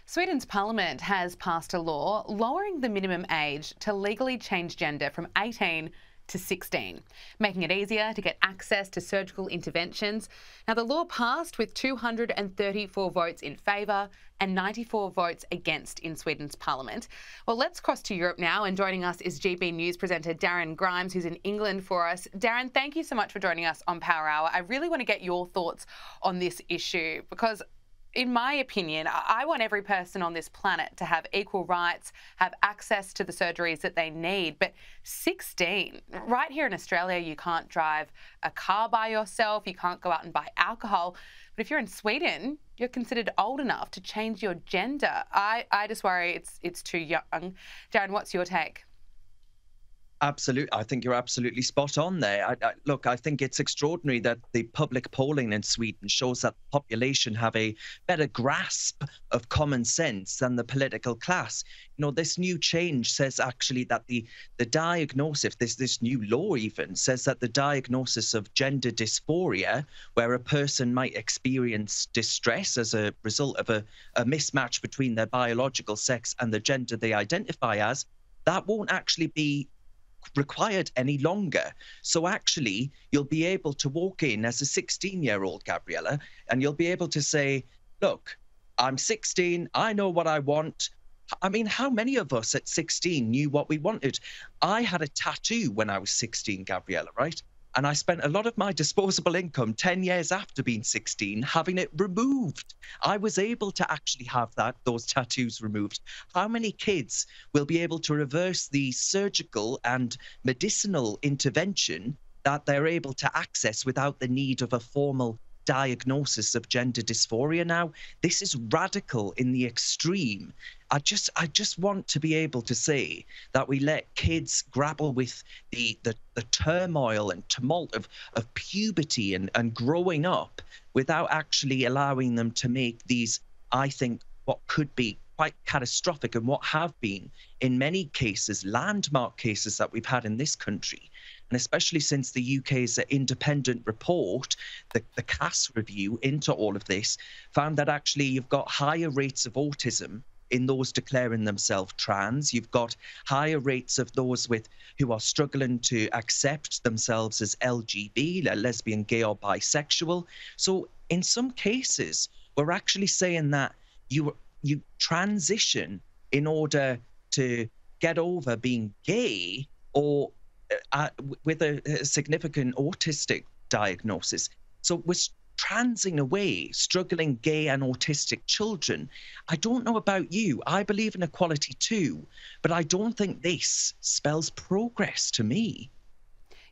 Sweden's parliament has passed a law lowering the minimum age to legally change gender from 18 to 16, making it easier to get access to surgical interventions. Now, the law passed with 234 votes in favour and 94 votes against in Sweden's parliament. Well, let's cross to Europe now, and joining us is GB News presenter Darren Grimes, who's in England for us. Darren, thank you so much for joining us on Power Hour. I really want to get your thoughts on this issue because, in my opinion, I want every person on this planet to have equal rights, have access to the surgeries that they need. But 16, right here in Australia, you can't drive a car by yourself, you can't go out and buy alcohol. But if you're in Sweden, you're considered old enough to change your gender. I just worry it's too young. Darren, what's your take? Absolutely. I think you're absolutely spot on there. Look, I think it's extraordinary that the public polling in Sweden shows that the population have a better grasp of common sense than the political class. You know, this new change says actually that the diagnosis, this new law even says that the diagnosis of gender dysphoria, where a person might experience distress as a result of a mismatch between their biological sex and the gender they identify as, that won't actually be required any longer. So actually, you'll be able to walk in as a 16-year-old, Gabriella, and you'll be able to say, look, I'm 16, I know what I want. I mean, how many of us at 16 knew what we wanted? I had a tattoo when I was 16, Gabriella, right? And I spent a lot of my disposable income 10 years after being 16 having it removed. I was able to actually have those tattoos removed. How many kids will be able to reverse the surgical and medicinal intervention that they're able to access without the need of a formal diagnosis of gender dysphoria now? This is radical in the extreme. I just want to be able to say that we let kids grapple with the turmoil and tumult of puberty and growing up without actually allowing them to make these, I think, what could be quite catastrophic and what have been, in many cases, landmark cases that we've had in this country. And especially since the UK's independent report, the CAS review into all of this, found that actually you've got higher rates of autism in those declaring themselves trans. You've got higher rates of those who are struggling to accept themselves as LGB, lesbian, gay or bisexual. So in some cases, we're actually saying that you transition in order to get over being gay or with a significant autistic diagnosis. So we're transing away struggling gay and autistic children. I don't know about you. I believe in equality too, but I don't think this spells progress to me.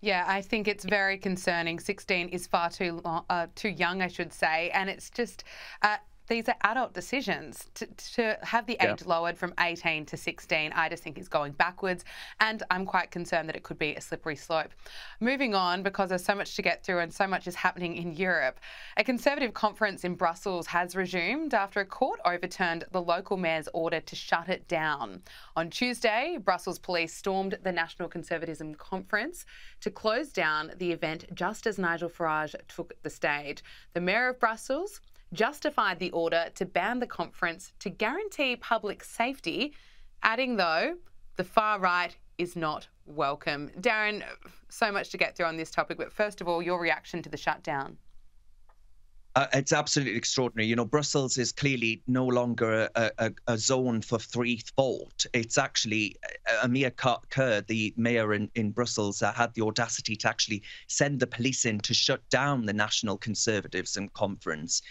Yeah, I think it's very concerning. 16 is far too young, I should say, and it's just these are adult decisions. To have the age lowered from 18 to 16, I just think is going backwards, and I'm quite concerned that it could be a slippery slope. Moving on, because there's so much to get through and so much is happening in Europe, a Conservative conference in Brussels has resumed after a court overturned the local mayor's order to shut it down. On Tuesday, Brussels police stormed the National Conservatism Conference to close down the event just as Nigel Farage took the stage. The Mayor of Brussels justified the order to ban the conference to guarantee public safety, adding, though, the far right is not welcome. Darren, so much to get through on this topic, but first of all, your reaction to the shutdown. It's absolutely extraordinary. You know, Brussels is clearly no longer a zone for free thought. It's actually Amir Kerr, the mayor in Brussels, had the audacity to actually send the police in to shut down the National Conservatives Conference.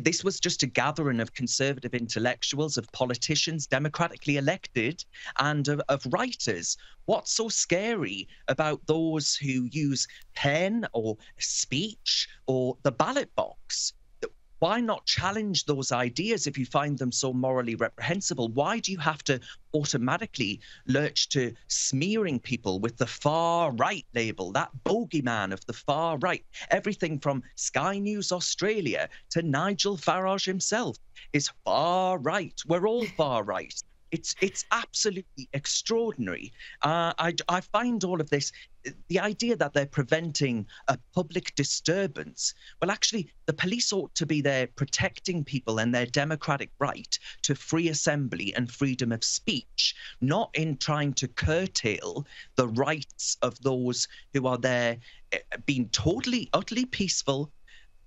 This was just a gathering of conservative intellectuals, of politicians, democratically elected, and of writers. What's so scary about those who use pen or speech or the ballot box? Why not challenge those ideas if you find them so morally reprehensible? Why do you have to automatically lurch to smearing people with the far right label, that bogeyman of the far right? Everything from Sky News Australia to Nigel Farage himself is far right. We're all far right. It's absolutely extraordinary. I find all of this the idea that they're preventing a public disturbance, well, actually, the police ought to be there protecting people and their democratic right to free assembly and freedom of speech, not in trying to curtail the rights of those who are there being totally, utterly peaceful.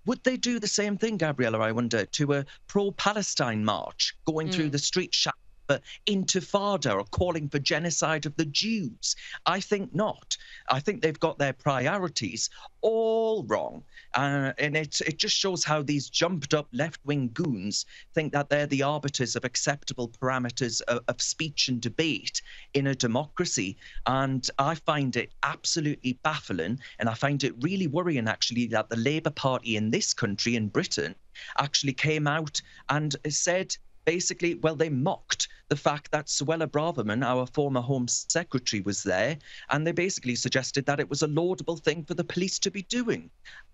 Would they do the same thing, Gabriella, I wonder, to a pro-Palestine march going through the streets shouting for intifada or calling for genocide of the Jews? I think not. I think they've got their priorities all wrong. And it just shows how these jumped up left-wing goons think that they're the arbiters of acceptable parameters of speech and debate in a democracy. And I find it absolutely baffling. And I find it really worrying, actually, that the Labour Party in this country, in Britain, actually came out and said, basically, well, they mocked the fact that Suella Braverman, our former Home Secretary, was there, and they basically suggested that it was a laudable thing for the police to be doing.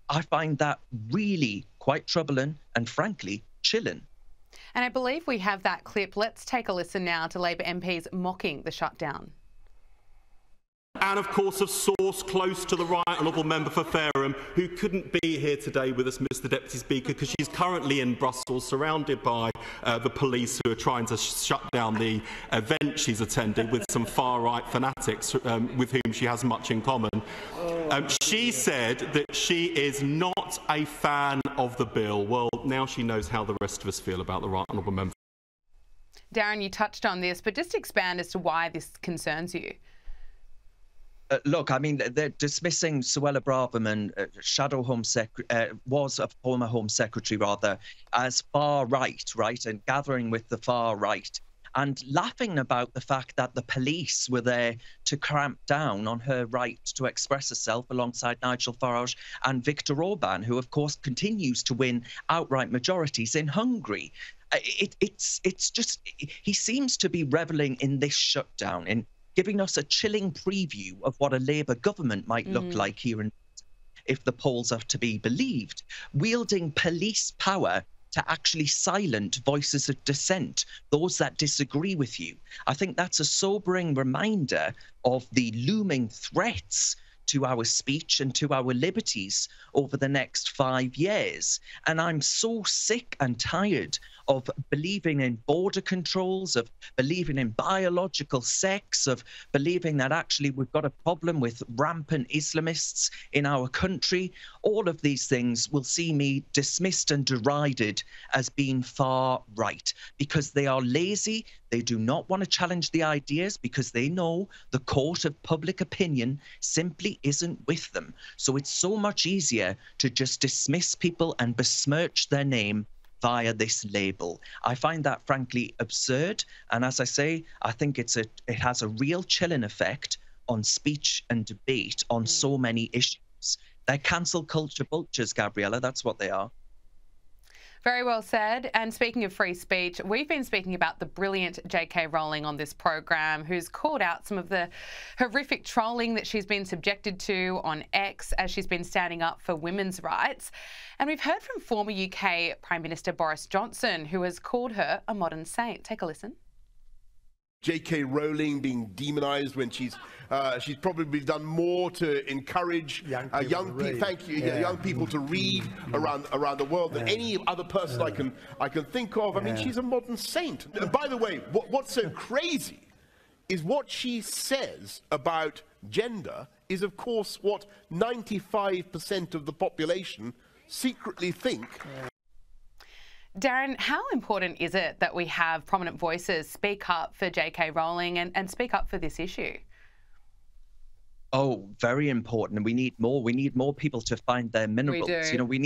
I find that really quite troubling and, frankly, chilling. And I believe we have that clip. Let's take a listen now to Labor MPs mocking the shutdown. And, of course, a source close to the Right Honourable Member for Fareham, who couldn't be here today with us, Mr Deputy Speaker, because she's currently in Brussels, surrounded by the police who are trying to shut down the event she's attending with some far-right fanatics with whom she has much in common. She said that she is not a fan of the bill. Well, now she knows how the rest of us feel about the Right Honourable Member. Darren, you touched on this, but just expand as to why this concerns you. Look, I mean, they're dismissing Suella Braverman, was a former Home Secretary, rather, as far right, and gathering with the far right, and laughing about the fact that the police were there to cramp down on her right to express herself alongside Nigel Farage and Viktor Orban, who, of course, continues to win outright majorities in Hungary. It's just, he seems to be reveling in this shutdown, in giving us a chilling preview of what a Labour government might look like here in, if the polls are to be believed, wielding police power to actually silence voices of dissent, those that disagree with you. I think that's a sobering reminder of the looming threats to our speech and to our liberties over the next 5 years. And I'm so sick and tired of believing in border controls, of believing in biological sex, of believing that actually we've got a problem with rampant Islamists in our country. All of these things will see me dismissed and derided as being far right because they are lazy. They do not want to challenge the ideas because they know the court of public opinion simply isn't with them. So it's so much easier to just dismiss people and besmirch their name via this label. I find that frankly absurd, and as I say, I think it has a real chilling effect on speech and debate on so many issues. They're cancel culture vultures, Gabriella, that's what they are. Very well said. And speaking of free speech, we've been speaking about the brilliant J.K. Rowling on this program, who's called out some of the horrific trolling that she's been subjected to on X as she's been standing up for women's rights. And we've heard from former UK Prime Minister Boris Johnson, who has called her a modern saint. Take a listen. J.K. Rowling being demonised when she's probably done more to encourage young people to read around the world than any other person I can think of. I mean, she's a modern saint. And by the way, what's so crazy is what she says about gender is, of course, what 95% of the population secretly think. Darren, how important is it that we have prominent voices speak up for J.K. Rowling and speak up for this issue? Oh, very important. And we need more. We need more people to find their minerals. We do. You know, we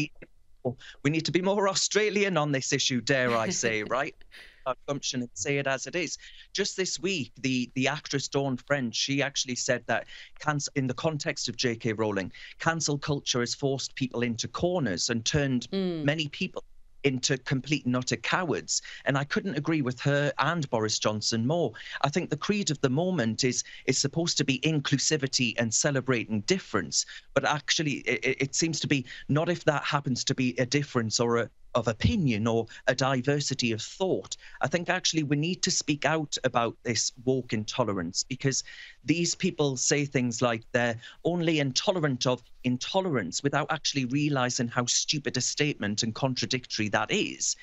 need to be more Australian on this issue, dare I say, right? Assumption and say it as it is. Just this week, the actress Dawn French, she actually said that in the context of J.K. Rowling, cancel culture has forced people into corners and turned many people into complete and utter cowards. And I couldn't agree with her and Boris Johnson more. I think the creed of the moment is supposed to be inclusivity and celebrating difference. But actually, it seems to be not if that happens to be a difference or of opinion or a diversity of thought. I think actually we need to speak out about this woke intolerance, because these people say things like they're only intolerant of intolerance without actually realizing how stupid a statement and contradictory that is.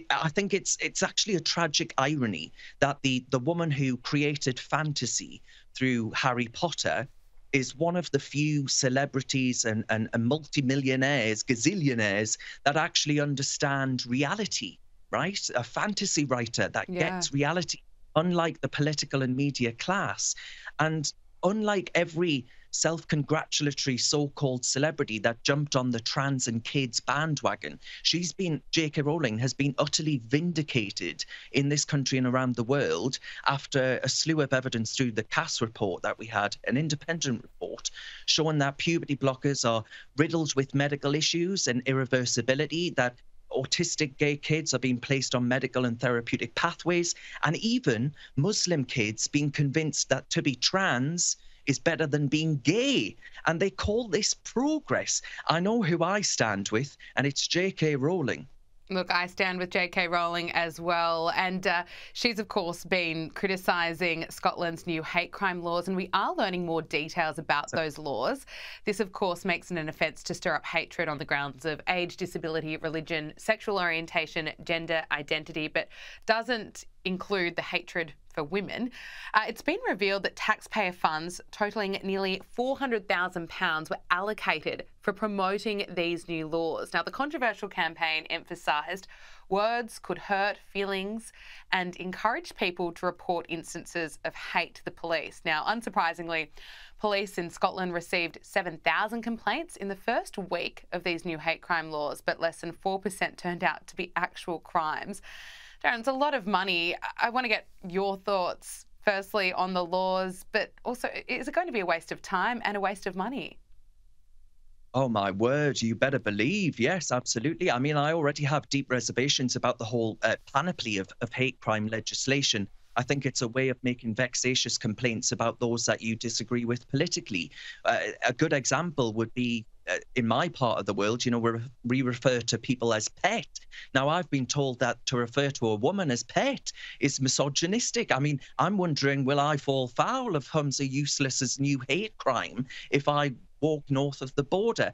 I think it's actually a tragic irony that the woman who created fantasy through Harry Potter is one of the few celebrities and multimillionaires, gazillionaires that actually understand reality, right? A fantasy writer that gets reality, unlike the political and media class. And unlike every self-congratulatory so-called celebrity that jumped on the trans and kids bandwagon, J.K. Rowling has been utterly vindicated in this country and around the world after a slew of evidence through the Cass report that we had, an independent report showing that puberty blockers are riddled with medical issues and irreversibility, that autistic gay kids are being placed on medical and therapeutic pathways, and even Muslim kids being convinced that to be trans is better than being gay. And they call this progress. I know who I stand with, and it's J.K. Rowling. Look, I stand with J.K. Rowling as well. And she's, of course, been criticising Scotland's new hate crime laws, and we are learning more details about those laws. This, of course, makes it an offence to stir up hatred on the grounds of age, disability, religion, sexual orientation, gender identity, but doesn't include the hatred for women. It's been revealed that taxpayer funds totalling nearly £400,000 were allocated for promoting these new laws. Now, the controversial campaign emphasised words could hurt feelings and encouraged people to report instances of hate to the police. Now, unsurprisingly, police in Scotland received 7,000 complaints in the first week of these new hate crime laws, but less than 4% turned out to be actual crimes. Darren, it's a lot of money. I want to get your thoughts, firstly, on the laws, but also, is it going to be a waste of time and a waste of money? Oh, my word, you better believe. Yes, absolutely. I mean, I already have deep reservations about the whole panoply of hate crime legislation. I think it's a way of making vexatious complaints about those that you disagree with politically. A good example would be in my part of the world, you know, we refer to people as pet. Now, I've been told that to refer to a woman as pet is misogynistic. I mean, I'm wondering, will I fall foul of Humza Useless's new hate crime if I walk north of the border?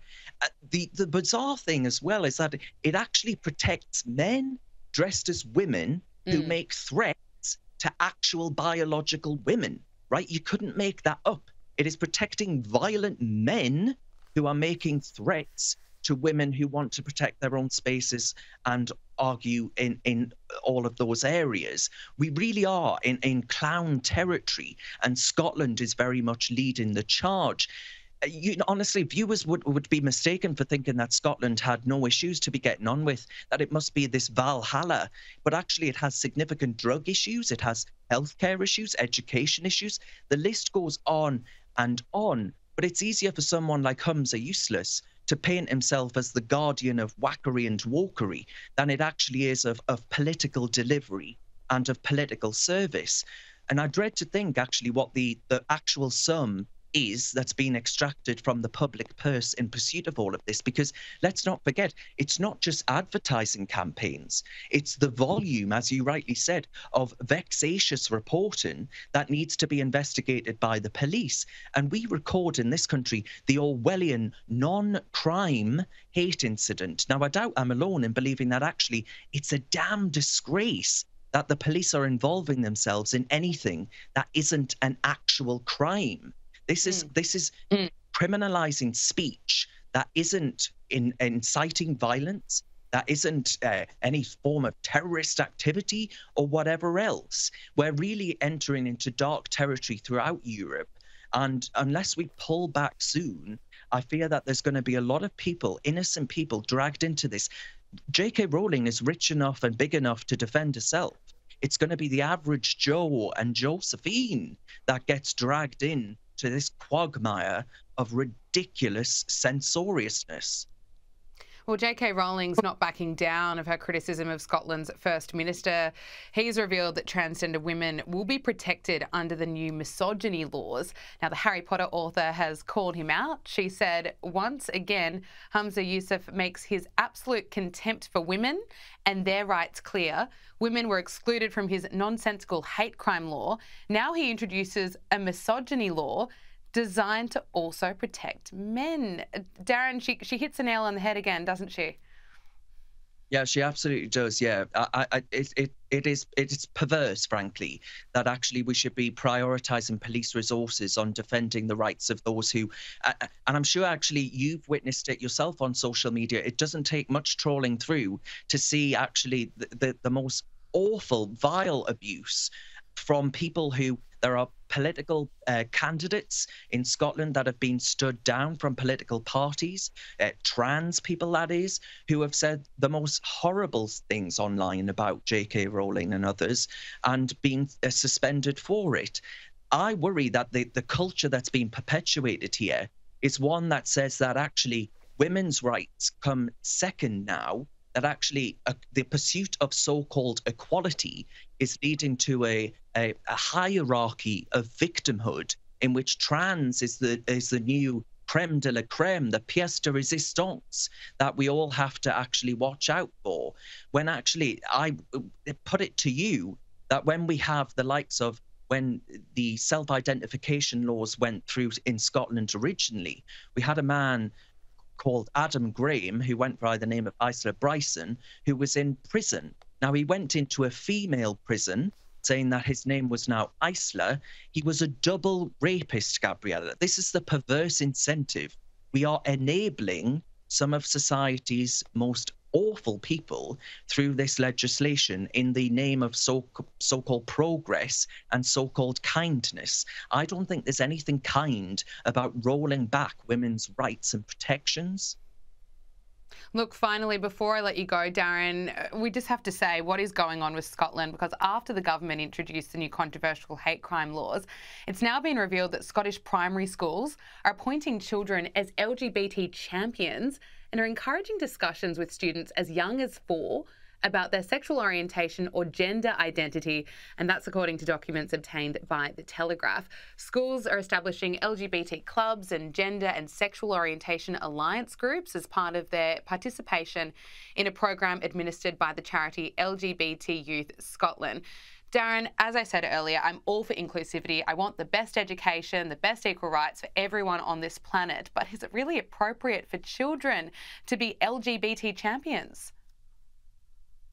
The bizarre thing as well is that it actually protects men dressed as women who make threats to actual biological women, right? You couldn't make that up. It is protecting violent men who are making threats to women who want to protect their own spaces and argue in all of those areas. We really are in clown territory, and Scotland is very much leading the charge. Honestly, viewers would be mistaken for thinking that Scotland had no issues to be getting on with, that it must be this Valhalla. But actually, it has significant drug issues, it has healthcare issues, education issues. The list goes on and on. But it's easier for someone like Humza Useless to paint himself as the guardian of whackery and wokery than it actually is of political delivery and of political service. And I dread to think actually what the actual sum is that's been extracted from the public purse in pursuit of all of this, because let's not forget, it's not just advertising campaigns, it's the volume, as you rightly said, of vexatious reporting that needs to be investigated by the police. And we record in this country the Orwellian non-crime hate incident. Now, I doubt I'm alone in believing that actually it's a damn disgrace that the police are involving themselves in anything that isn't an actual crime. This is criminalizing speech that isn't inciting violence, that isn't any form of terrorist activity or whatever else. We're really entering into dark territory throughout Europe. And unless we pull back soon, I fear that there's going to be a lot of people, innocent people, dragged into this. J.K. Rowling is rich enough and big enough to defend herself. It's going to be the average Joe and Josephine that gets dragged in to this quagmire of ridiculous censoriousness. Well, J.K. Rowling's not backing down of her criticism of Scotland's First Minister. He's revealed that transgender women will be protected under the new misogyny laws. Now, the Harry Potter author has called him out. She said, once again, Humza Yousaf makes his absolute contempt for women and their rights clear. Women were excluded from his nonsensical hate crime law. Now he introduces a misogyny law designed to also protect men. Darren, she hits the nail on the head again, doesn't she? Yeah, she absolutely does. Yeah, it is perverse, frankly, that actually we should be prioritising police resources on defending the rights of those who, and I'm sure actually you've witnessed it yourself on social media. It doesn't take much trawling through to see actually the most awful, vile abuse from people who, there are political candidates in Scotland that have been stood down from political parties, trans people that is, who have said the most horrible things online about J.K. Rowling and others and been suspended for it. I worry that the culture that's been perpetuated here is one that says that actually women's rights come second now, that actually the pursuit of so-called equality is leading to a hierarchy of victimhood in which trans is the new creme de la creme, the pièce de résistance that we all have to actually watch out for. When actually, I put it to you that when we have the likes of when the self-identification laws went through in Scotland originally, we had a man called Adam Graham, who went by the name of Isla Bryson, who was in prison. Now, he went into a female prison, saying that his name was now Isla. He was a double rapist, Gabriella. This is the perverse incentive. We are enabling some of society's most awful people through this legislation in the name of so-called progress and so-called kindness. I don't think there's anything kind about rolling back women's rights and protections. Look, finally, before I let you go, Darren, we just have to say what is going on with Scotland, because after the government introduced the new controversial hate crime laws, it's now been revealed that Scottish primary schools are appointing children as LGBT champions and are encouraging discussions with students as young as 4 about their sexual orientation or gender identity, and that's according to documents obtained by The Telegraph. Schools are establishing LGBT clubs and gender and sexual orientation alliance groups as part of their participation in a program administered by the charity LGBT Youth Scotland. Darren, as I said earlier, I'm all for inclusivity. I want the best education, the best equal rights for everyone on this planet. But is it really appropriate for children to be LGBT champions?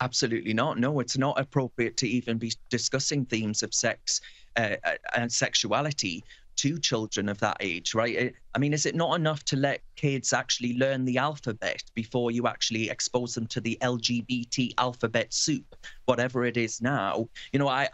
Absolutely not. No, it's not appropriate to even be discussing themes of sex and sexuality to children of that age, right? I mean, is it not enough to let kids actually learn the alphabet before you actually expose them to the LGBT alphabet soup, whatever it is now? You know, I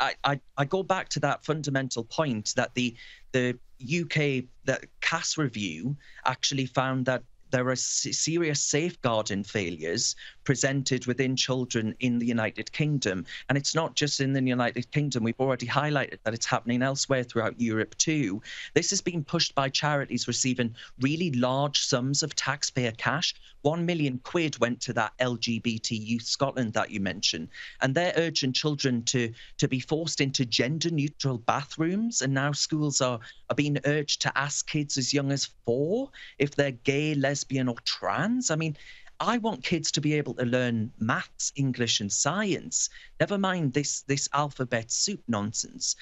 go back to that fundamental point that the UK, the CAS review actually found that there are serious safeguarding failures presented within children in the United Kingdom. And it's not just in the United Kingdom. We've already highlighted that it's happening elsewhere throughout Europe too. This is being pushed by charities receiving really large sums of taxpayer cash. £1 million went to that LGBT Youth Scotland that you mentioned. And they're urging children to be forced into gender-neutral bathrooms. And now schools are being urged to ask kids as young as 4 if they're gay, lesbian or trans. I mean, I want kids to be able to learn maths, English and science, never mind this alphabet soup nonsense.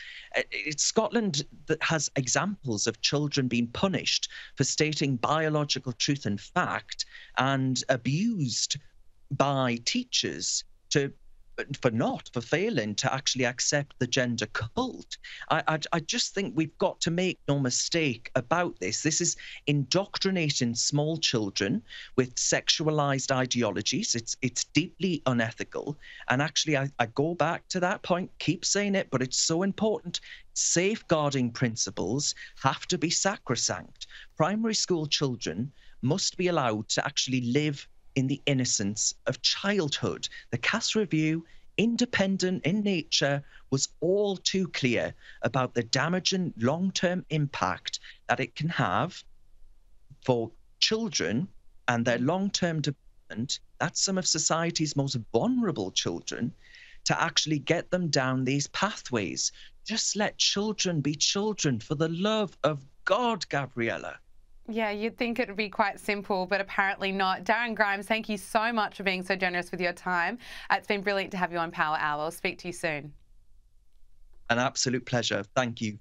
It's Scotland that has examples of children being punished for stating biological truth and fact and abused by teachers for failing to actually accept the gender cult. I just think we've got to make no mistake about this. This is indoctrinating small children with sexualized ideologies. It's deeply unethical. And actually, I go back to that point, keep saying it, but it's so important. Safeguarding principles have to be sacrosanct. Primary school children must be allowed to actually live in the innocence of childhood. The CAS review, independent in nature, was all too clear about the damaging long-term impact that it can have for children and their long-term development, that's some of society's most vulnerable children, to actually get them down these pathways. Just let children be children, for the love of God, Gabriella. Yeah, you'd think it would be quite simple, but apparently not. Darren Grimes, thank you so much for being so generous with your time. It's been brilliant to have you on Power Hour. I'll speak to you soon. An absolute pleasure. Thank you.